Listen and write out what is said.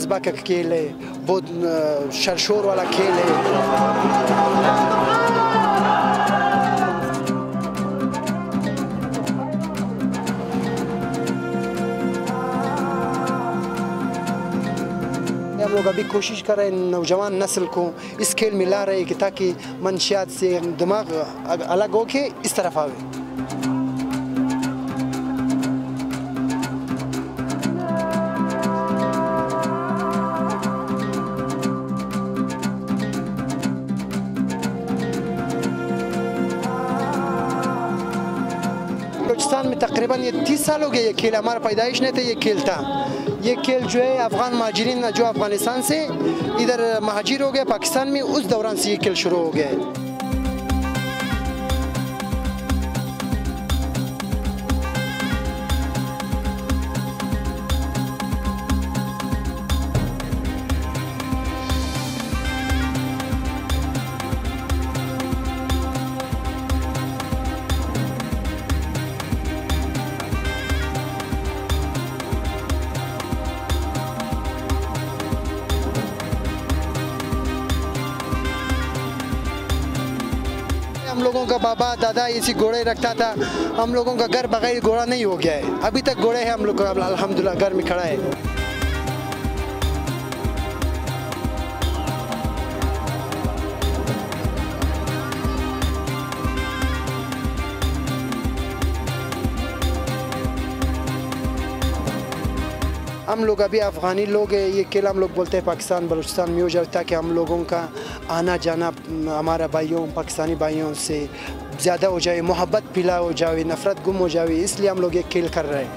जज्बा का खेल है, बहुत शरशोर वाला खेल है। हम लोग अभी कोशिश कर रहे हैं नौजवान नस्ल को इस खेल में ला रहे हैं कि ताकि मंशियात से दिमाग अलग होके इस तरफ आवे। बलूचिस्तान में तकरीबन ये 30 साल हो गए ये खेल, हमारा पैदाइश नहीं था ये खेल था। ये खेल जो है अफ़गान महाजिरीन जो अफ़गानिस्तान से इधर महाजिर हो गए पाकिस्तान में, उस दौरान से ये खेल शुरू हो गया है। हम लोगों का बाबा दादा इसी घोड़े रखता था, हम लोगों का घर बगैर घोड़ा नहीं हो गया है, अभी तक घोड़े हैं हम लोग का, अल्हम्दुलिल्लाह घर में खड़ा है। हम लोग अभी अफ़गानी लोग हैं, ये खेल हम लोग बोलते हैं पाकिस्तान बलूचिस्तान में हो जाए, ताकि हम लोगों का आना जाना हमारा भाइयों पाकिस्तानी भाइयों से ज़्यादा हो जाए, मोहब्बत पिला हो जाए, नफ़रत गुम हो जाए, इसलिए हम लोग ये खेल कर रहे हैं।